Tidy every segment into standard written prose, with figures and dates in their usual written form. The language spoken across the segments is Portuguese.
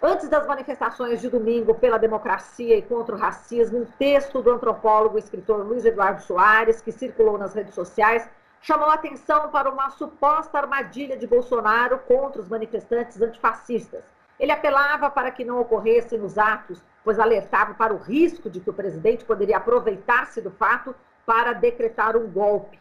Antes das manifestações de domingo pela democracia e contra o racismo, um texto do antropólogo e escritor Luiz Eduardo Soares, que circulou nas redes sociais, chamou a atenção para uma suposta armadilha de Bolsonaro contra os manifestantes antifascistas. Ele apelava para que não ocorressem os atos, pois alertava para o risco de que o presidente poderia aproveitar-se do fato para decretar um golpe.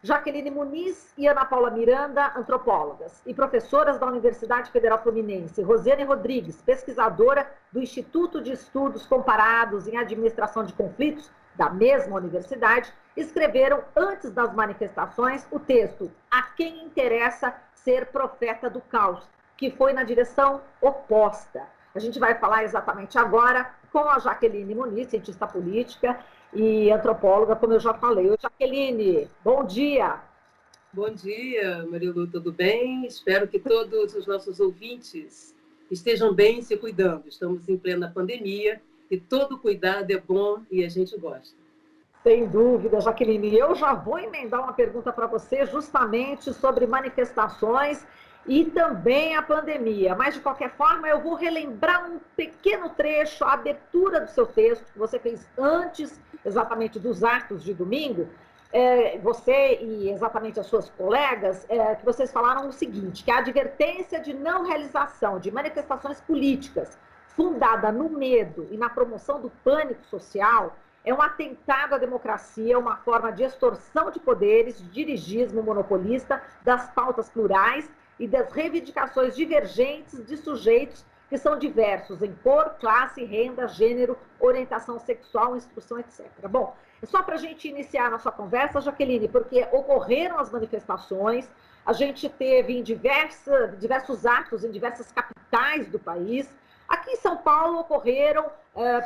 Jaqueline Muniz e Ana Paula Miranda, antropólogas e professoras da Universidade Federal Fluminense, Rosiane Rodrigues, pesquisadora do Instituto de Estudos Comparados em Administração de Conflitos, da mesma universidade, escreveram, antes das manifestações, o texto A Quem Interessa Ser Profeta do Caos, que foi na direção oposta. A gente vai falar exatamente agora com a Jaqueline Muniz, cientista política e antropóloga, como eu já falei. Oi, Jaqueline, bom dia. Bom dia, Marilu, tudo bem? Espero que todos os nossos ouvintes estejam bem se cuidando. Estamos em plena pandemia e todo cuidado é bom e a gente gosta. Sem dúvida, Jaqueline. Eu já vou emendar uma pergunta para você justamente sobre manifestações e também a pandemia. Mas, de qualquer forma, eu vou relembrar um pequeno trecho, a abertura do seu texto, que você fez antes exatamente dos atos de domingo. Você e exatamente as suas colegas, que vocês falaram o seguinte, que a advertência de não realização de manifestações políticas fundada no medo e na promoção do pânico social é um atentado à democracia, uma forma de extorsão de poderes, de dirigismo monopolista, das pautas plurais e das reivindicações divergentes de sujeitos que são diversos em cor, classe, renda, gênero, orientação sexual, instrução, etc. Bom, é só para a gente iniciar a nossa conversa, Jaqueline, porque ocorreram as manifestações, a gente teve em diversos atos em diversas capitais do país. Aqui em São Paulo ocorreram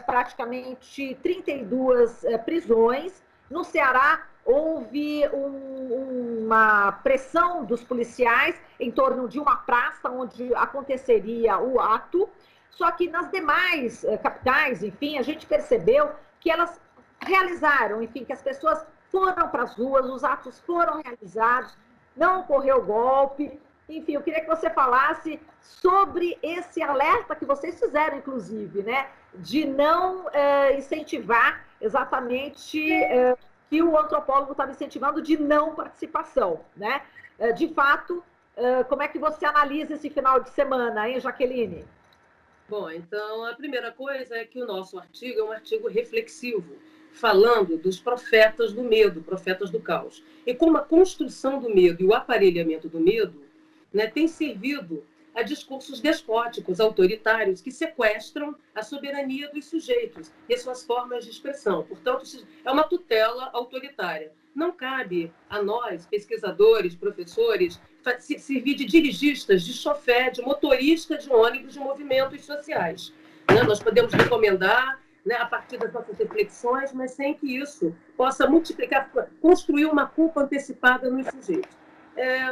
praticamente 32 prisões. No Ceará houve uma pressão dos policiais em torno de uma praça onde aconteceria o ato. Só que nas demais capitais, enfim, a gente percebeu que elas realizaram, enfim, que as pessoas foram para as ruas, os atos foram realizados, não ocorreu golpe. Enfim, eu queria que você falasse sobre esse alerta que vocês fizeram, inclusive, né, de não incentivar exatamente que o antropólogo estava incentivando de não participação, né? De fato, como é que você analisa esse final de semana, hein, Jaqueline? Bom, então, a primeira coisa é que o nosso artigo é um artigo reflexivo, falando dos profetas do medo, profetas do caos. E como a construção do medo e o aparelhamento do medo, né, tem servido a discursos despóticos, autoritários, que sequestram a soberania dos sujeitos e suas formas de expressão. Portanto, é uma tutela autoritária. Não cabe a nós, pesquisadores, professores, servir de dirigistas, de chofé, de motorista de ônibus de movimentos sociais. Né? Nós podemos recomendar, né, a partir das nossas reflexões, mas sem que isso possa multiplicar, construir uma culpa antecipada nos sujeitos.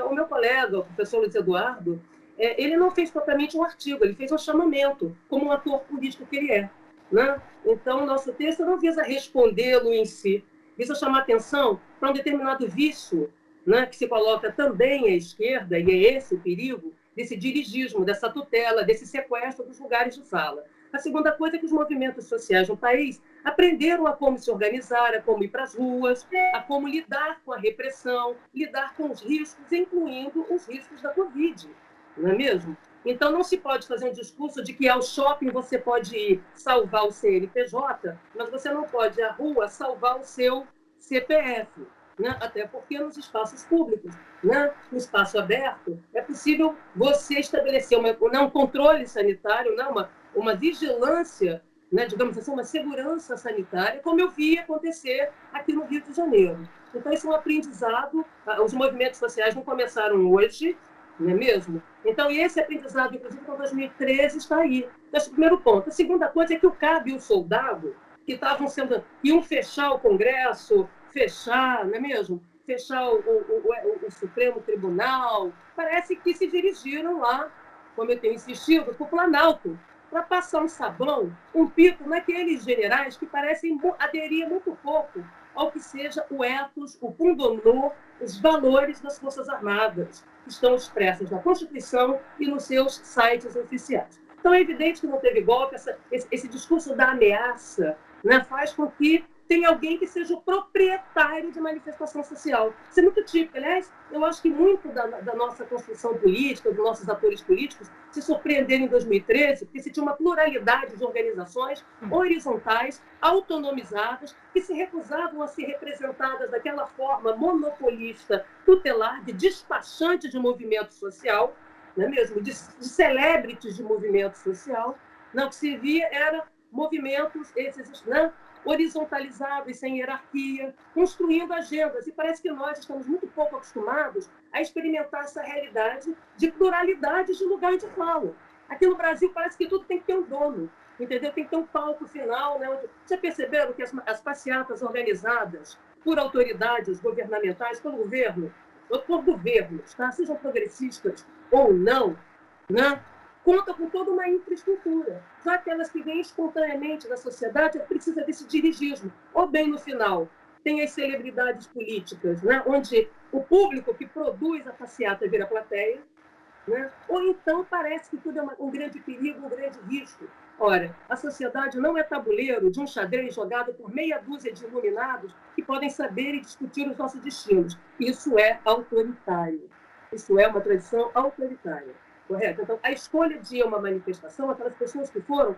O meu colega, o professor Luiz Eduardo, ele não fez propriamente um artigo, ele fez um chamamento, como um ator político que ele é. Né? Então, o nosso texto não visa respondê-lo em si, visa chamar atenção para um determinado vício, né, que se coloca também à esquerda, e é esse o perigo, desse dirigismo, dessa tutela, desse sequestro dos lugares de fala. A segunda coisa é que os movimentos sociais no país aprenderam a como se organizar, a como ir para as ruas, a como lidar com a repressão, lidar com os riscos, incluindo os riscos da Covid, não é mesmo? Então, não se pode fazer um discurso de que ao shopping você pode ir salvar o CNPJ, mas você não pode ir à rua salvar o seu CPF. Né? Até porque nos espaços públicos, né? No espaço aberto, é possível você estabelecer um controle sanitário, né? Uma vigilância, né? Digamos assim, uma segurança sanitária, como eu vi acontecer aqui no Rio de Janeiro. Então, isso é um aprendizado. Os movimentos sociais não começaram hoje, não é mesmo? Então, esse aprendizado, inclusive, com 2013, está aí. Esse é o primeiro ponto. A segunda coisa é que cabe o soldado que estavam sendo... iam fechar o Congresso, fechar, não é mesmo? Fechar o Supremo Tribunal. Parece que se dirigiram lá, como eu tenho insistido, para o Planalto, para passar um sabão, um pico naqueles generais que parecem aderir muito pouco ao que seja o ethos, o pundonor, os valores das Forças Armadas, que estão expressos na Constituição e nos seus sites oficiais. Então, é evidente que não teve golpe, esse discurso da ameaça, né, faz com que tenha alguém que seja o proprietário de manifestação social. Isso é muito típico. Aliás, eu acho que muito da nossa construção política, dos nossos atores políticos, se surpreenderam em 2013, porque se tinha uma pluralidade de organizações horizontais, autonomizadas, que se recusavam a ser representadas daquela forma monopolista, tutelar, de despachante de movimento social, não é mesmo? De celebrities de movimento social. Não, o que se via era movimentos esses, né, horizontalizados, sem hierarquia, construindo agendas. E parece que nós estamos muito pouco acostumados a experimentar essa realidade de pluralidade de lugar de fala. Aqui no Brasil parece que tudo tem que ter um dono, entendeu? Tem que ter um palco final, né? Já perceberam que as passeatas organizadas por autoridades governamentais, pelo governo, ou por governos, tá? Sejam progressistas ou não, né? Conta com toda uma infraestrutura. Já aquelas que vêm espontaneamente na sociedade, precisa desse dirigismo. Ou bem no final, tem as celebridades políticas, né? Onde o público que produz a passeata vira plateia, né? Ou então parece que tudo é um grande perigo, um grande risco. Ora, a sociedade não é tabuleiro de um xadrez jogado por meia dúzia de iluminados que podem saber e discutir os nossos destinos. Isso é autoritário. Isso é uma tradição autoritária. Correto? Então, a escolha de uma manifestação, aquelas pessoas que foram,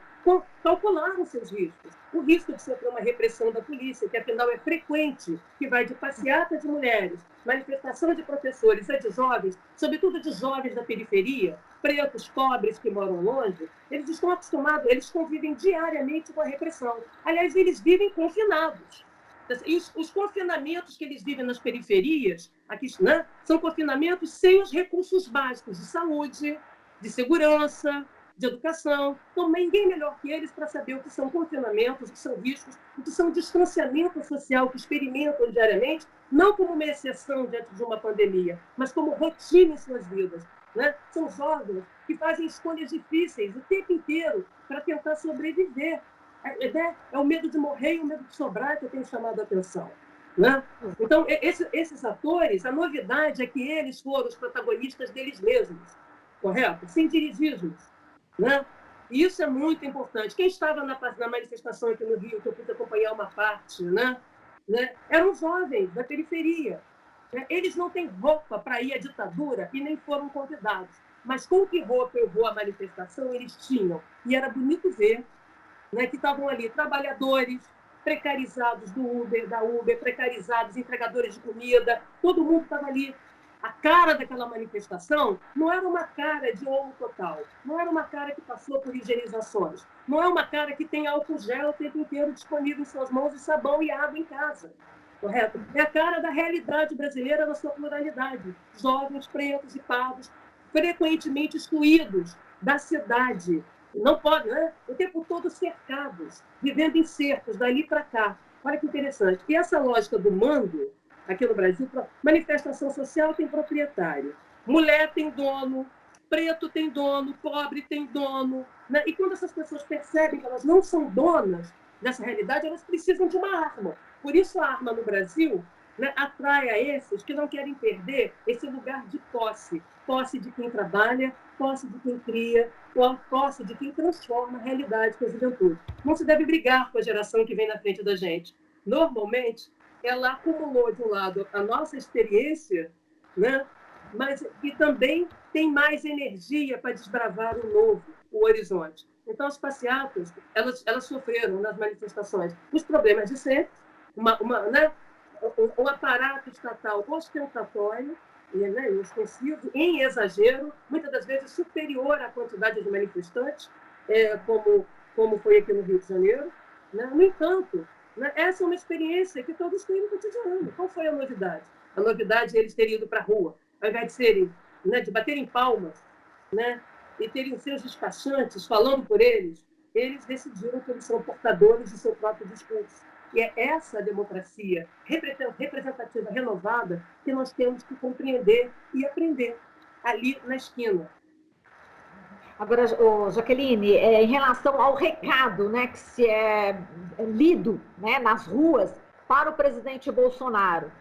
calcularam seus riscos. O risco de sofrer uma repressão da polícia, que afinal é frequente, que vai de passeata de mulheres, manifestação de professores e de jovens, sobretudo de jovens da periferia, pretos, pobres, que moram longe, eles estão acostumados, eles convivem diariamente com a repressão. Aliás, eles vivem confinados. E os confinamentos que eles vivem nas periferias, aqui, né, são confinamentos sem os recursos básicos de saúde, de segurança, de educação. Então, ninguém melhor que eles para saber o que são confinamentos, o que são riscos, o que são distanciamento social que experimentam diariamente, não como uma exceção diante de uma pandemia, mas como rotina em suas vidas. Né? São jovens que fazem escolhas difíceis o tempo inteiro para tentar sobreviver. É o medo de morrer e o medo de sobrar que eu tenho chamado a atenção. Né? Então, esses atores, a novidade é que eles foram os protagonistas deles mesmos, correto? Sem dirigismos. Né? E isso é muito importante. Quem estava na manifestação aqui no Rio, que eu pude acompanhar uma parte, né? Eram jovens da periferia. Né? Eles não têm roupa para ir à ditadura e nem foram convidados. Mas com que roupa eu vou à manifestação, eles tinham. E era bonito ver, né, que estavam ali trabalhadores precarizados da Uber, precarizados, entregadores de comida, todo mundo estava ali. A cara daquela manifestação não era uma cara de óleo total, não era uma cara que passou por higienizações, não é uma cara que tem álcool gel o tempo inteiro disponível em suas mãos e sabão e água em casa. Correto? É a cara da realidade brasileira na sua pluralidade. Jovens, pretos e pardos, frequentemente excluídos da cidade. Não podem, né? O tempo todo cercados, vivendo em cercos, dali para cá. Olha que interessante. E essa lógica do mando, aqui no Brasil, manifestação social tem proprietário. Mulher tem dono, preto tem dono, pobre tem dono. Né? E quando essas pessoas percebem que elas não são donas dessa realidade, elas precisam de uma arma. Por isso a arma no Brasil, né, atrai a esses que não querem perder esse lugar de posse. Posse de quem trabalha, posse de quem cria, posse de quem transforma a realidade com a juventude. Não se deve brigar com a geração que vem na frente da gente. Normalmente, ela acumulou, de um lado, a nossa experiência, né, mas e também tem mais energia para desbravar o novo, o horizonte. Então, as passeatas, elas sofreram nas manifestações os problemas de sempre, né, um aparato estatal ostentatório, né, extensivo, em exagero, muitas das vezes superior à quantidade de manifestantes, como foi aqui no Rio de Janeiro. Né? No entanto, né, essa é uma experiência que todos têm no cotidiano. Qual foi a novidade? A novidade é eles terem ido para a rua, ao invés de serem, né, de baterem palmas, né, e terem seus despachantes falando por eles decidiram que eles são portadores do seu próprio discurso. E é essa democracia representativa renovada que nós temos que compreender e aprender ali na esquina. Agora, Jaqueline, em relação ao recado, né, que se é lido, né, nas ruas para o presidente Bolsonaro,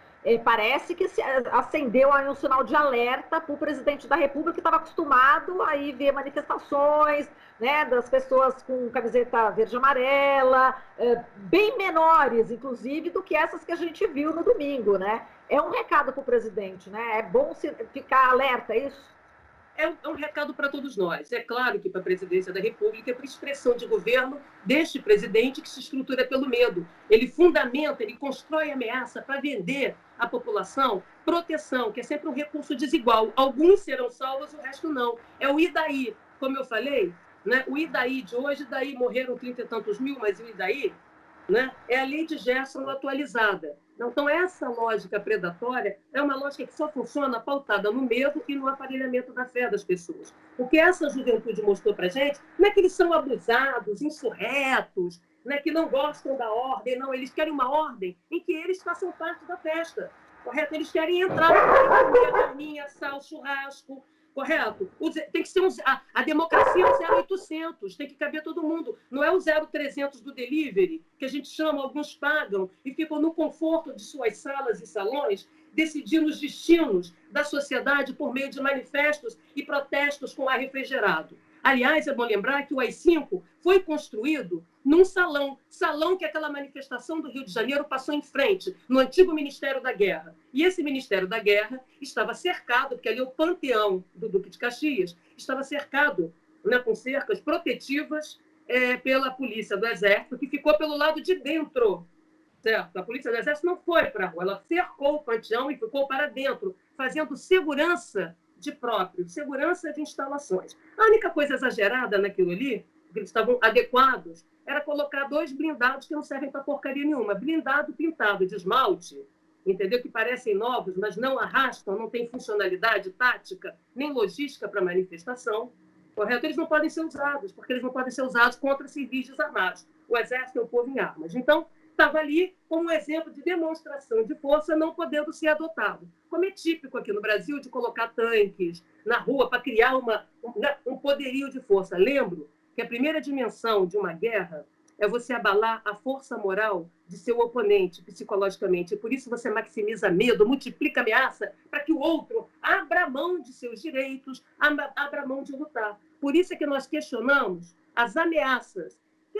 parece que se acendeu aí um sinal de alerta para o presidente da República, que estava acostumado a ir ver manifestações, né, das pessoas com camiseta verde e amarela, bem menores, inclusive, do que essas que a gente viu no domingo, né? É um recado para o presidente, né? É bom ficar alerta, é isso? É um recado para todos nós. É claro que para a presidência da República é para expressão de governo deste presidente que se estrutura pelo medo. Ele fundamenta, ele constrói ameaça para vender à população proteção, que é sempre um recurso desigual. Alguns serão salvos, o resto não. É o e daí, como eu falei, né? O e daí de hoje, daí morreram 30 e tantos mil, mas o e daí, né? É a lei de Gerson atualizada. Então, essa lógica predatória é uma lógica que só funciona pautada no medo e no aparelhamento da fé das pessoas. O que essa juventude mostrou para a gente não é que eles são abusados, insurretos, não é que não gostam da ordem, não. Eles querem uma ordem em que eles façam parte da festa, correto? Eles querem entrar, comer a carninha, assar, churrasco, correto? Tem que ser a democracia é o 0800, tem que caber todo mundo. Não é o 0300 do delivery, que a gente chama, alguns pagam e ficam no conforto de suas salas e salões, decidindo os destinos da sociedade por meio de manifestos e protestos com ar refrigerado. Aliás, é bom lembrar que o AI-5 foi construído num salão que aquela manifestação do Rio de Janeiro passou em frente, no antigo Ministério da Guerra. E esse Ministério da Guerra estava cercado, porque ali é o panteão do Duque de Caxias, estava cercado, né, com cercas protetivas pela polícia do Exército, que ficou pelo lado de dentro. Certo? A polícia do Exército não foi para a rua, ela cercou o panteão e ficou para dentro, fazendo segurança de próprio, segurança de instalações. A única coisa exagerada naquilo ali, que eles estavam adequados, era colocar 2 blindados que não servem para porcaria nenhuma. Blindado pintado de esmalte, entendeu? Que parecem novos, mas não arrastam, não tem funcionalidade tática, nem logística para manifestação. Correto? Eles não podem ser usados, porque eles não podem ser usados contra civis desarmados. O Exército é o povo em armas. Então, estava ali como um exemplo de demonstração de força não podendo ser adotado. Como é típico aqui no Brasil de colocar tanques na rua para criar um poderio de força. Lembro que a primeira dimensão de uma guerra é você abalar a força moral de seu oponente psicologicamente. E por isso você maximiza medo, multiplica ameaça para que o outro abra mão de seus direitos, abra mão de lutar. Por isso é que nós questionamos as ameaças que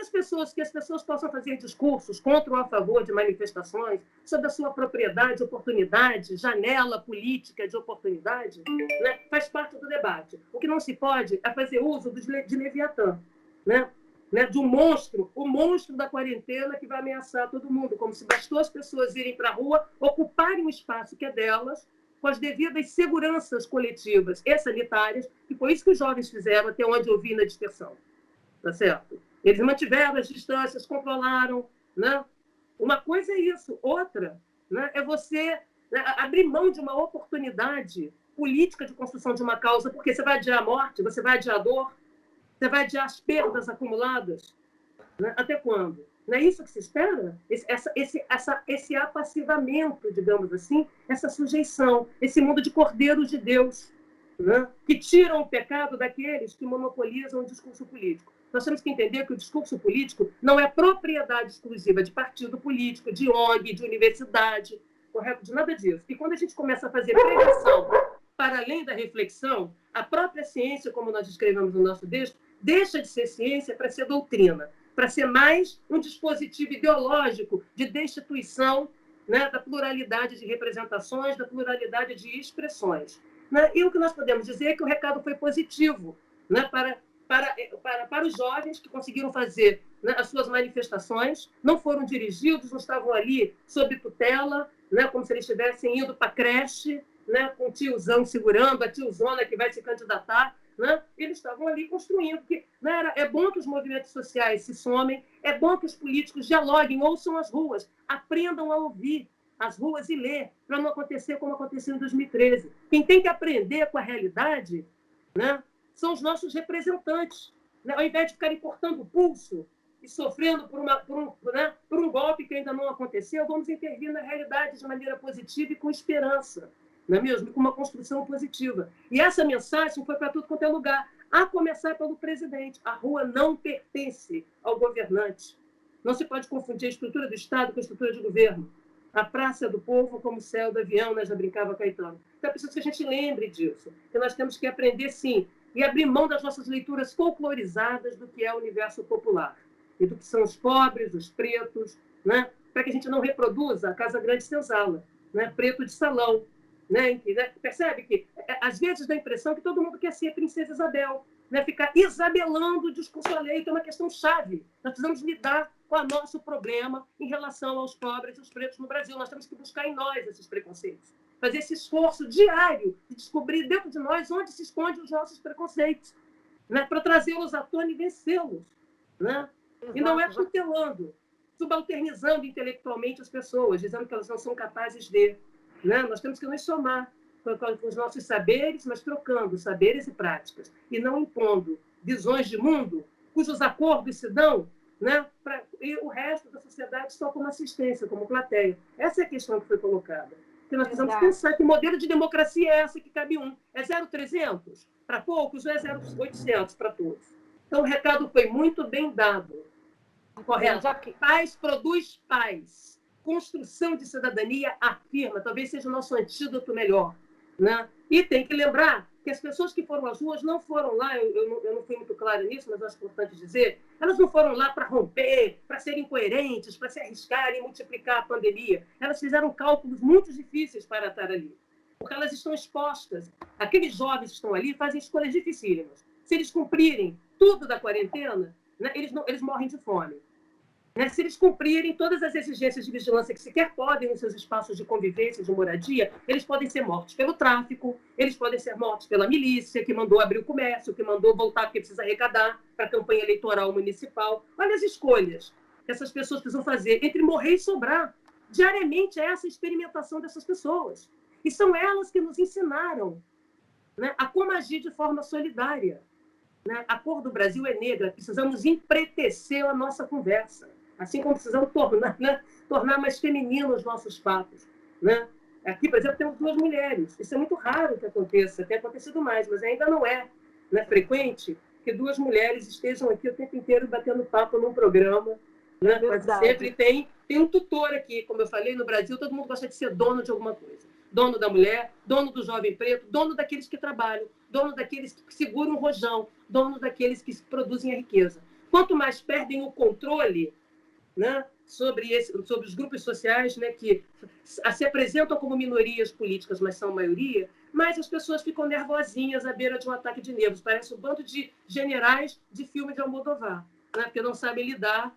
as pessoas possam fazer discursos contra ou a favor de manifestações sobre a sua propriedade, oportunidade, janela política de oportunidade, né? Faz parte do debate. O que não se pode é fazer uso de Leviatã, né? De um monstro, o monstro da quarentena que vai ameaçar todo mundo, como se bastou as pessoas irem para a rua, ocuparem o espaço que é delas, com as devidas seguranças coletivas e sanitárias, que foi isso que os jovens fizeram, até onde eu vi na dispersão. Tá certo? Eles mantiveram as distâncias, controlaram, né? Uma coisa é isso, outra, né, é você, né, abrir mão de uma oportunidade política de construção de uma causa, porque você vai adiar a morte, você vai adiar a dor, você vai adiar as perdas acumuladas, né? Até quando? Não é isso que se espera? Esse apassivamento, digamos assim, essa sujeição, esse mundo de cordeiros de Deus, né? Que tiram o pecado daqueles que monopolizam o discurso político. Nós temos que entender que o discurso político não é propriedade exclusiva de partido político, de ONG, de universidade, correto? De nada disso. E quando a gente começa a fazer pregação para além da reflexão, a própria ciência, como nós escrevemos no nosso texto, deixa de ser ciência para ser doutrina, para ser mais um dispositivo ideológico de destituição, né, da pluralidade de representações, da pluralidade de expressões. Né? E o que nós podemos dizer é que o recado foi positivo, né, para os jovens que conseguiram fazer, né, as suas manifestações, não foram dirigidos, não estavam ali sob tutela, né, como se eles estivessem indo para a creche, né, com o tiozão segurando, a tiozona que vai se candidatar. Né? Eles estavam ali construindo. Porque, né, é bom que os movimentos sociais se somem, é bom que os políticos dialoguem, ouçam as ruas, aprendam a ouvir as ruas e ler, para não acontecer como aconteceu em 2013. Quem tem que aprender com a realidade, né, são os nossos representantes. Né? Ao invés de ficarem cortando o pulso e sofrendo por um golpe que ainda não aconteceu, vamos intervir na realidade de maneira positiva e com esperança. Não é mesmo? Com uma construção positiva. E essa mensagem foi para tudo quanto é lugar, a começar pelo presidente. A rua não pertence ao governante. Não se pode confundir a estrutura do Estado com a estrutura de governo. A praça do povo como o céu do avião, né? Já brincava Caetano. Então é preciso que a gente lembre disso, que nós temos que aprender, sim, e abrir mão das nossas leituras folclorizadas do que é o universo popular, e do que são os pobres, os pretos, né? Para que a gente não reproduza a Casa Grande Senzala, né? Preto de salão. Né? Percebe que, às vezes, dá a impressão que todo mundo quer ser Princesa Isabel, né? Ficar isabelando o discurso alheio, que é uma questão chave. Nós precisamos lidar com o nosso problema em relação aos pobres e aos pretos no Brasil. Nós temos que buscar em nós esses preconceitos. Fazer esse esforço diário de descobrir dentro de nós onde se escondem os nossos preconceitos, né? Para trazê-los à tona e vencê-los. Né? E não é tutelando, subalternizando intelectualmente as pessoas, dizendo que elas não são capazes de. Né? Nós temos que nos somar com os nossos saberes, mas trocando saberes e práticas, e não impondo visões de mundo cujos acordos se dão, né, e o resto da sociedade só como assistência, como plateia. Essa é a questão que foi colocada. Que nós precisamos pensar que modelo de democracia é essa que cabe um. É 0,300 para poucos ou é 0,800 para todos? Então, o recado foi muito bem dado. Correto. Paz produz paz. Construção de cidadania afirma, talvez seja o nosso antídoto melhor. Né? E tem que lembrar que as pessoas que foram às ruas não foram lá, eu não fui muito clara nisso, mas acho importante dizer, elas não foram lá para romper, para serem coerentes, para se arriscarem e multiplicar a pandemia. Elas fizeram cálculos muito difíceis para estar ali, porque elas estão expostas. Aqueles jovens que estão ali fazem escolhas dificílimas. Se eles cumprirem tudo da quarentena, né, eles morrem de fome. Né? Se eles cumprirem todas as exigências de vigilância que sequer podem nos seus espaços de convivência, de moradia, eles podem ser mortos pelo tráfico, eles podem ser mortos pela milícia, que mandou abrir o comércio, que mandou voltar porque precisa arrecadar para a campanha eleitoral municipal. Olha as escolhas que essas pessoas precisam fazer entre morrer e sobrar. Diariamente é essa experimentação dessas pessoas. E são elas que nos ensinaram, né, a como agir de forma solidária. Né? A cor do Brasil é negra, precisamos empretecer a nossa conversa. Assim como precisamos tornar mais femininos os nossos papos. Né? Aqui, por exemplo, temos 2 mulheres. Isso é muito raro que aconteça, tem acontecido mais, mas ainda não é, né, frequente que 2 mulheres estejam aqui o tempo inteiro batendo papo num programa. Né? Mas sempre tem um tutor aqui. Como eu falei, no Brasil, todo mundo gosta de ser dono de alguma coisa. Dono da mulher, dono do jovem preto, dono daqueles que trabalham, dono daqueles que seguram o rojão, dono daqueles que produzem a riqueza. Quanto mais perdem o controle, né, sobre os grupos sociais, né, que se apresentam como minorias políticas, mas são maioria, mais as pessoas ficam nervosinhas à beira de um ataque de nervos. Parece um bando de generais de filme de Almodóvar, né, porque não sabem lidar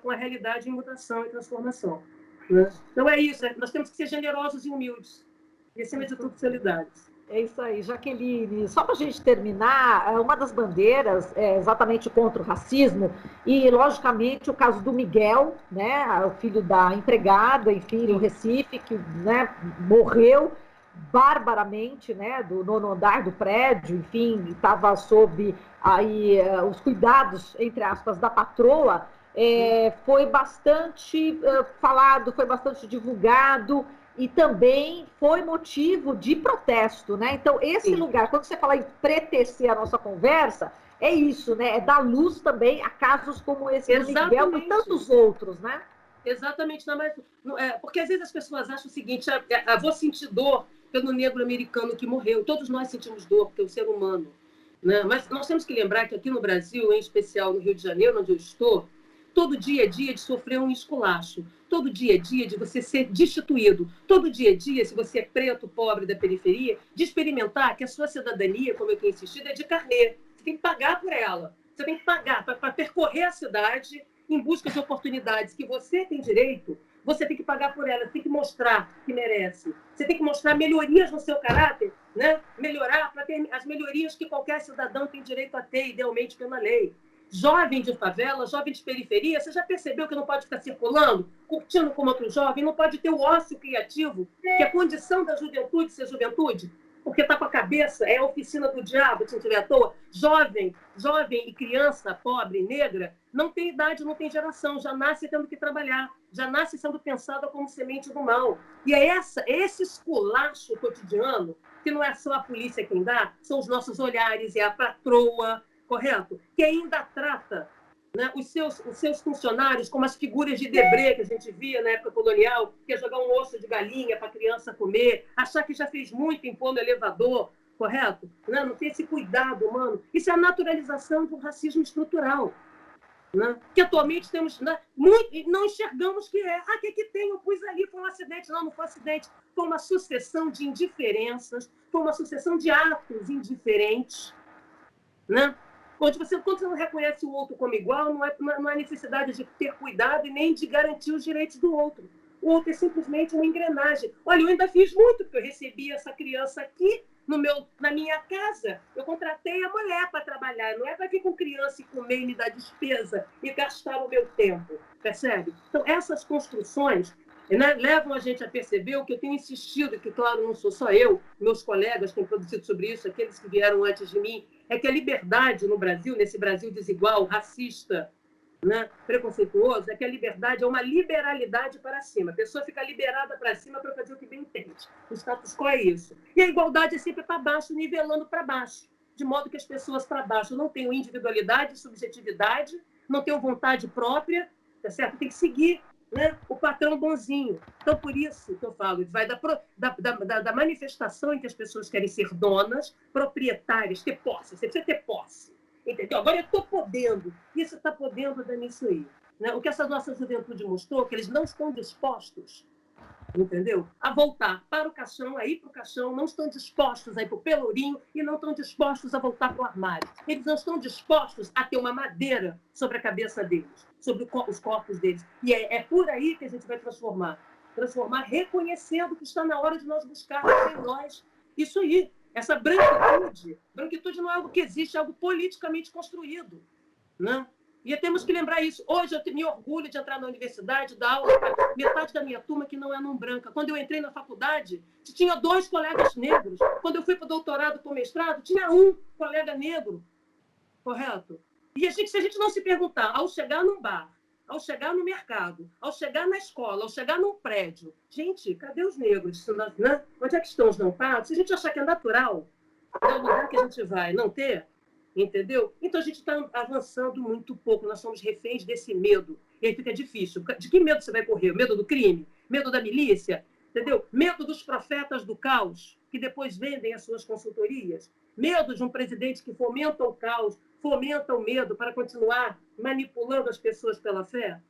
com a realidade em mutação e transformação. Né? Então é isso, nós temos que ser generosos e humildes, e acima de tudo solidários. É isso aí, Jaqueline. Só para a gente terminar, uma das bandeiras é exatamente contra o racismo e, logicamente, o caso do Miguel, né, o filho da empregada, enfim, no Recife, que, né, morreu barbaramente, né, do 9º andar do prédio, enfim, estava sob aí os cuidados, entre aspas, da patroa. Foi bastante falado, foi bastante divulgado, e também foi motivo de protesto, né? Então, esse lugar, quando você fala em pretecer a nossa conversa, é isso, né? É dar luz também a casos como esse do Miguel e tantos outros, né? Exatamente. Porque às vezes as pessoas acham o seguinte, vou sentir dor pelo negro americano que morreu. Todos nós sentimos dor, porque é o ser humano. Né? Mas nós temos que lembrar que aqui no Brasil, em especial no Rio de Janeiro, onde eu estou, todo dia é dia de sofrer um esculacho. Todo dia é dia de você ser destituído. Todo dia é dia, se você é preto, pobre, da periferia, de experimentar que a sua cidadania, como eu tenho insistido, é de carnê. Você tem que pagar por ela. Você tem que pagar para percorrer a cidade em busca de oportunidades que você tem direito. Você tem que pagar por ela, você tem que mostrar que merece. Você tem que mostrar melhorias no seu caráter, né? Melhorar para ter as melhorias que qualquer cidadão tem direito a ter, idealmente, pela lei. Jovem de favela, jovem de periferia, você já percebeu que não pode ficar circulando, curtindo como outro jovem, não pode ter o ócio criativo, que é a condição da juventude ser juventude, porque está com a cabeça, é a oficina do diabo, se não estiver à toa. Jovem e criança, pobre, negra, não tem idade, não tem geração, já nasce tendo que trabalhar, já nasce sendo pensada como semente do mal. E é esse esculacho cotidiano, que não é só a polícia quem dá, são os nossos olhares, é a patroa, correto? Que ainda trata né, os seus funcionários, como as figuras de Debré que a gente via na época colonial, que ia jogar um osso de galinha para a criança comer, achar que já fez muito em pôr no elevador, correto? Não ter esse cuidado humano. Isso é a naturalização do racismo estrutural. Né? Que atualmente temos, né, não enxergamos que é. Ah, que tem? Eu pus ali, foi um acidente. Não foi um acidente. Foi uma sucessão de indiferenças, foi uma sucessão de atos indiferentes, né? Quando você não reconhece o outro como igual, não há necessidade de ter cuidado e nem de garantir os direitos do outro. O outro é simplesmente uma engrenagem. Olha, eu ainda fiz muito, porque eu recebi essa criança aqui na minha casa. Eu contratei a mulher para trabalhar. Não é para vir com criança e comer e me dar despesa e gastar o meu tempo. Percebe? Então, essas construções, né, levam a gente a perceber o que eu tenho insistido, que, claro, não sou só eu, meus colegas têm produzido sobre isso, aqueles que vieram antes de mim, é que a liberdade no Brasil, nesse Brasil desigual, racista, né, preconceituoso, é que a liberdade é uma liberalidade para cima. A pessoa fica liberada para cima para fazer o que bem entende. O status quo é isso. E a igualdade é sempre para baixo, nivelando para baixo. De modo que as pessoas para baixo não tenham individualidade, subjetividade, não tenham vontade própria, tá certo? Tem que seguir, né, o patrão bonzinho. Então, por isso que eu falo, vai da manifestação em que as pessoas querem ser donas, proprietárias, ter posse. Você precisa ter posse. Entendeu? Agora eu estou podendo. Isso está podendo dar nisso aí. Né? O que essa nossa juventude mostrou, que eles não estão dispostos, entendeu? A voltar para o caixão, a ir para o caixão, não estão dispostos a ir para o pelourinho e não estão dispostos a voltar para o armário. Eles não estão dispostos a ter uma madeira sobre a cabeça deles, sobre os corpos deles. E é por aí que a gente vai transformar. Transformar reconhecendo que está na hora de nós buscarmos em nós isso aí. Essa branquitude não é algo que existe, é algo politicamente construído. Né? E temos que lembrar isso. Hoje eu me orgulho de entrar na universidade, dar aula para metade da minha turma que não é não branca. Quando eu entrei na faculdade, tinha 2 colegas negros. Quando eu fui para o doutorado, para o mestrado, tinha 1 colega negro. Correto? E se a gente não se perguntar, ao chegar num bar, ao chegar no mercado, ao chegar na escola, ao chegar num prédio, gente, cadê os negros? Né? Onde é que estão os não pagos? Se a gente achar que é natural, é o lugar que a gente vai não ter, entendeu? Então a gente está avançando muito pouco, nós somos reféns desse medo. E aí fica difícil. De que medo você vai correr? Medo do crime? Medo da milícia? Entendeu? Medo dos profetas do caos, que depois vendem as suas consultorias? Medo de um presidente que fomenta o caos, fomenta o medo para continuar manipulando as pessoas pela fé?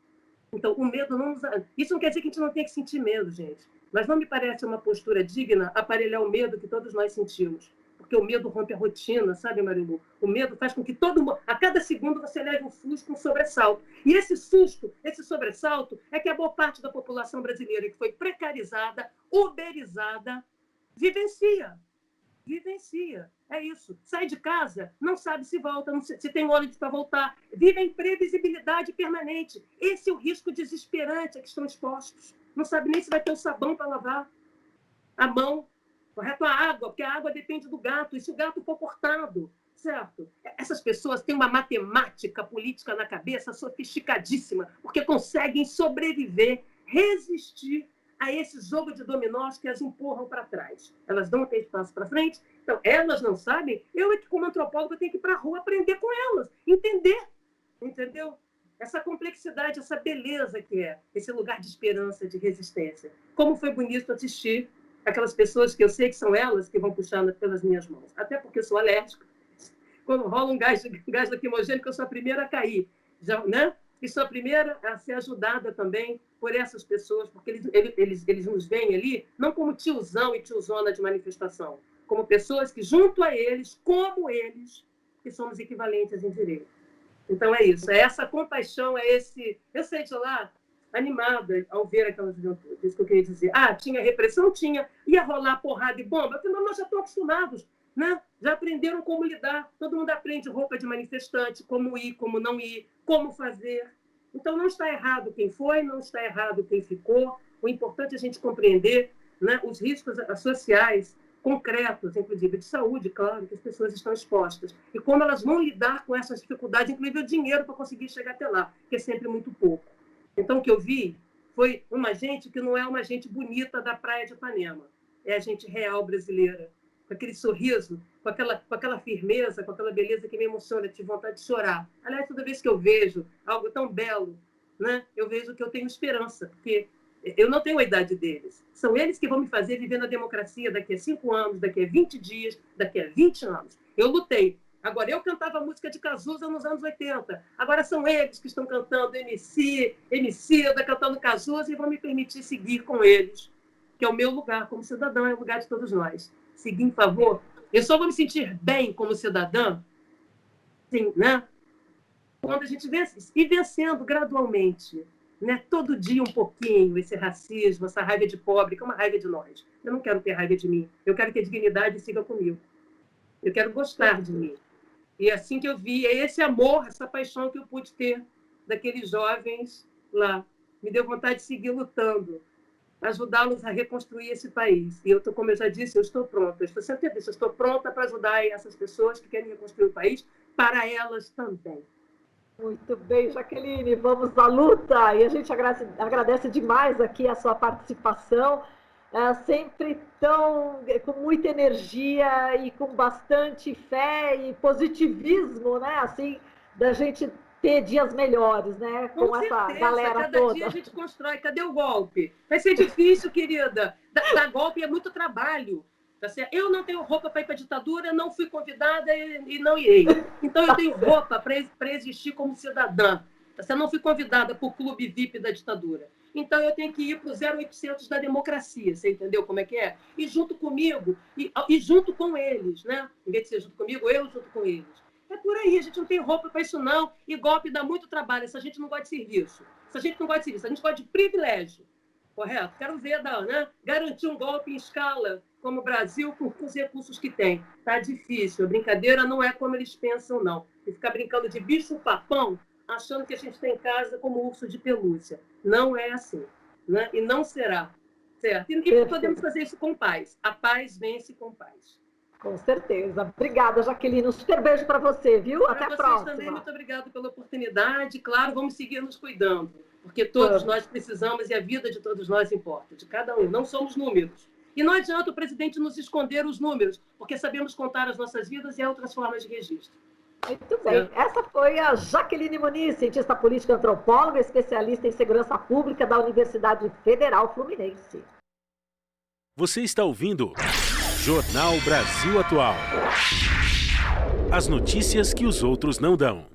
Então, o medo não... Isso não quer dizer que a gente não tenha que sentir medo, gente. Mas não me parece uma postura digna aparelhar o medo que todos nós sentimos. Porque o medo rompe a rotina, sabe, Marilu? O medo faz com que a cada segundo você leve um susto, um sobressalto. E esse susto, esse sobressalto, é que a boa parte da população brasileira que foi precarizada, uberizada, vivencia. É isso. Sai de casa, não sabe se volta, não se tem ônibus para voltar. Vive em previsibilidade permanente. Esse é o risco desesperante a que estão expostos. Não sabe nem se vai ter o sabão para lavar a mão, correto? A água, porque a água depende do gato. E se o gato for cortado, certo? Essas pessoas têm uma matemática política na cabeça sofisticadíssima, porque conseguem sobreviver, resistir a esse jogo de dominós que as empurram para trás. Elas não têm espaço para frente, então elas não sabem. Eu, como antropóloga, tenho que ir para a rua aprender com elas, entender, entendeu? Essa complexidade, essa beleza que é esse lugar de esperança, de resistência. Como foi bonito assistir aquelas pessoas que eu sei que são elas que vão puxando pelas minhas mãos. Até porque eu sou alérgica. Quando rola um gás lacrimogêneo, eu sou a primeira a cair. Já, né? E sou a primeira a ser ajudada também por essas pessoas, porque eles nos veem ali, não como tiozão e tiozona de manifestação, como pessoas que, junto a eles, como eles, que somos equivalentes em direito. Então, é isso. É essa compaixão, é esse... Eu saí de lá animada ao ver aquela juventude. Isso que eu queria dizer. Ah, tinha repressão? Tinha. Ia rolar porrada e bomba? Afinal, nós já estamos acostumados. Né? Já aprenderam como lidar. Todo mundo aprende roupa de manifestante, como ir, como não ir, como fazer. Então, não está errado quem foi, não está errado quem ficou. O importante é a gente compreender, né, os riscos sociais concretos, inclusive de saúde, claro, que as pessoas estão expostas. E como elas vão lidar com essas dificuldades, inclusive o dinheiro para conseguir chegar até lá, que é sempre muito pouco. Então, o que eu vi foi uma gente que não é uma gente bonita da praia de Ipanema. É a gente real brasileira, com aquele sorriso, com aquela firmeza, com aquela beleza que me emociona, tive vontade de chorar. Aliás, toda vez que eu vejo algo tão belo, né, eu vejo que eu tenho esperança, porque eu não tenho a idade deles. São eles que vão me fazer viver na democracia daqui a 5 anos, daqui a 20 dias, daqui a 20 anos. Eu lutei. Agora, eu cantava música de Cazuza nos anos 80. Agora são eles que estão cantando Emicida, cantando Cazuza, e vão me permitir seguir com eles, que é o meu lugar como cidadã, é o lugar de todos nós. Seguir em favor. Eu só vou me sentir bem como cidadã, sim, né? Quando a gente vence, e vencendo gradualmente, né? Todo dia um pouquinho, esse racismo, essa raiva de pobre, que é uma raiva de nós. Eu não quero ter raiva de mim. Eu quero que a dignidade siga comigo. Eu quero gostar de mim. E assim que eu vi, é esse amor, essa paixão que eu pude ter daqueles jovens lá. Me deu vontade de seguir lutando, ajudá-los a reconstruir esse país. E eu, como eu já disse, eu estou pronta. Eu estou sempre disse, eu estou pronta para ajudar essas pessoas que querem reconstruir o país, para elas também. Muito bem, Jaqueline, vamos à luta. E a gente agradece demais aqui a sua participação, sempre com muita energia e com bastante fé e positivismo, né? Assim, da gente ter dias melhores, né? Com essa galera cada toda. Dia a gente constrói. Cadê o golpe? Vai ser difícil, querida. Dar golpe é muito trabalho. Tá certo? Eu não tenho roupa para ir para a ditadura, não fui convidada e não irei. Então, eu tenho roupa para existir como cidadã. Tá certo? Não fui convidada para o clube VIP da ditadura. Então, eu tenho que ir para o 0800 da democracia. Você entendeu como é que é? E junto comigo, e junto com eles, né? Em vez de ser junto comigo, eu junto com eles. É por aí, a gente não tem roupa para isso, não. E golpe dá muito trabalho. Se a gente não gosta de serviço, se a gente não gosta de serviço, a gente gosta de privilégio. Correto? Quero ver, né? Garantir um golpe em escala, como o Brasil, com os recursos que tem. Está difícil. A brincadeira não é como eles pensam, não. E ficar brincando de bicho-papão, achando que a gente está em casa como urso de pelúcia. Não é assim. Né? E não será. Certo? E podemos fazer isso com paz. A paz vence com paz. Com certeza. Obrigada, Jaqueline. Um super beijo para você, viu? Até a próxima. Vocês também, muito obrigada pela oportunidade. Claro, vamos seguir nos cuidando, porque todos nós precisamos e a vida de todos nós importa, de cada um. Não somos números. E não adianta o presidente nos esconder os números, porque sabemos contar as nossas vidas e há outras formas de registro. Muito bem. Essa foi a Jaqueline Muniz, cientista política, antropóloga, especialista em segurança pública da Universidade Federal Fluminense. Você está ouvindo Jornal Brasil Atual. As notícias que os outros não dão.